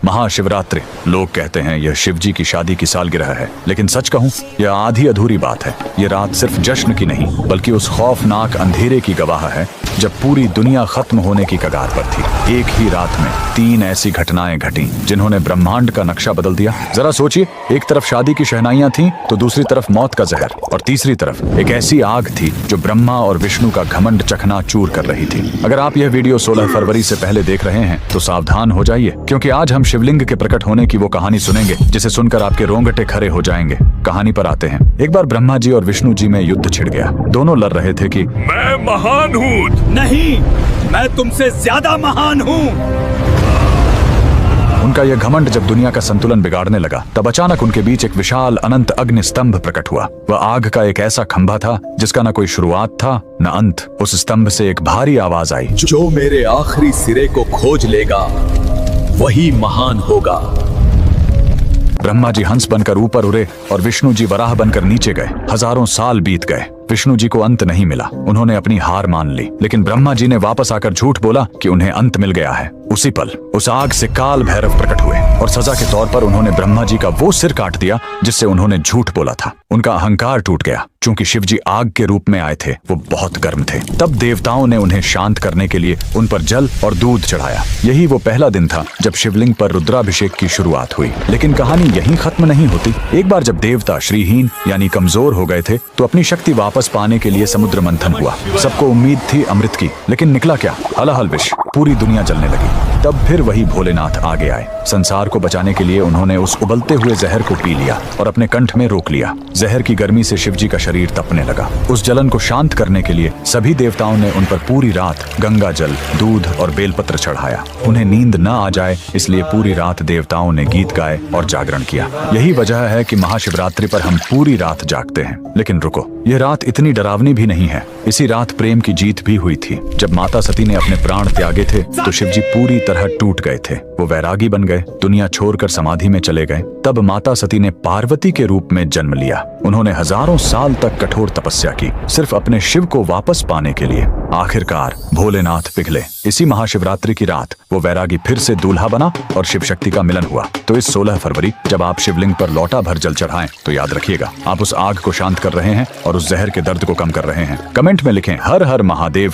महाशिवरात्रि। लोग कहते हैं यह शिवजी की शादी की सालगिरह है, लेकिन सच कहूं यह आधी अधूरी बात है। ये रात सिर्फ जश्न की नहीं बल्कि उस खौफनाक अंधेरे की गवाह है जब पूरी दुनिया खत्म होने की कगार पर थी। एक ही रात में 3 ऐसी घटनाएं घटी जिन्होंने ब्रह्मांड का नक्शा बदल दिया। जरा सोचिए, एक तरफ शादी की शहनाइयां थीं, तो दूसरी तरफ मौत का जहर, और तीसरी तरफ एक ऐसी आग थी जो ब्रह्मा और विष्णु का घमंड चकनाचूर कर रही थी। अगर आप यह वीडियो 16 फरवरी से पहले देख रहे हैं तो सावधान हो जाइए, क्योंकि आज हम शिवलिंग के प्रकट होने की वो कहानी सुनेंगे जिसे सुनकर आपके रोंगटे खड़े हो जाएंगे। कहानी पर आते हैं। एक बार ब्रह्मा जी और विष्णु जी में युद्ध छिड़ गया। दोनों लड़ रहे थे कि मैं महान हूँ। नहीं, मैं तुमसे ज्यादा महान हूँ। उनका यह घमंड जब दुनिया का संतुलन बिगाड़ने लगा, तब अचानक उनके बीच एक विशाल अनंत अग्नि स्तंभ प्रकट हुआ। वह आग का एक ऐसा खंभा था जिसका न कोई शुरुआत था न अंत। उस स्तंभ से एक भारी आवाज आई, जो मेरे आखिरी सिरे को खोज लेगा वही महान होगा। ब्रह्मा जी हंस बनकर ऊपर उड़े और विष्णु जी वराह बनकर नीचे गए। हजारों साल बीत गए, विष्णु जी को अंत नहीं मिला। उन्होंने अपनी हार मान ली, लेकिन ब्रह्मा जी ने वापस आकर झूठ बोला कि उन्हें अंत मिल गया है। उसी पल उस आग से काल भैरव प्रकट हुए और सजा के तौर पर उन्होंने ब्रह्मा जी का वो सिर काट दिया जिससे उन्होंने झूठ बोला था। उनका अहंकार टूट गया। चूंकि शिवजी आग के रूप में आए थे, वो बहुत गर्म थे। तब देवताओं ने उन्हें शांत करने के लिए उन पर जल और दूध चढ़ाया। यही वो पहला दिन था जब शिवलिंग पर रुद्राभिषेक की शुरुआत हुई। लेकिन कहानी यहीं खत्म नहीं होती। एक बार जब देवता श्रीहीन यानी कमजोर हो गए थे, तो अपनी शक्ति वापस पाने के लिए समुद्र मंथन हुआ। सबको उम्मीद थी अमृत की, लेकिन निकला क्या? हलाहल विष। पूरी दुनिया जलने लगी। तब फिर वही भोलेनाथ आगे आए। संसार को बचाने के लिए उन्होंने उस उबलते हुए जहर को पी लिया और अपने कंठ में रोक लिया। जहर की गर्मी से शिवजी का शरीर तपने लगा। उस जलन को शांत करने के लिए सभी देवताओं ने उन पर पूरी रात गंगा जल, दूध और बेलपत्र चढ़ाया। उन्हें नींद न आ जाए इसलिए पूरी रात देवताओं ने गीत गाए और जागरण किया। यही वजह है कि महाशिवरात्रि पर हम पूरी रात जागते हैं। लेकिन रुको, यह रात इतनी डरावनी भी नहीं है। इसी रात प्रेम की जीत भी हुई थी। जब माता सती ने अपने प्राण त्यागे थे तो शिवजी पूरी तरह टूट गए थे। वो वैरागी बन गए, दुनिया छोड़कर समाधि में चले गए। तब माता सती ने पार्वती के रूप में जन्म लिया। उन्होंने हजारों साल तक कठोर तपस्या की, सिर्फ अपने शिव को वापस पाने के लिए। आखिरकार भोलेनाथ पिघले। इसी महाशिवरात्रि की रात वो वैरागी फिर से दूल्हा बना और शिव शक्ति का मिलन हुआ। तो इस 16 फरवरी जब आप शिवलिंग पर लौटा भर जल चढ़ाएं, तो याद रखिएगा, आप उस आग को शांत कर रहे हैं और उस जहर के दर्द को कम कर रहे हैं। कमेंट में लिखें हर हर महादेव।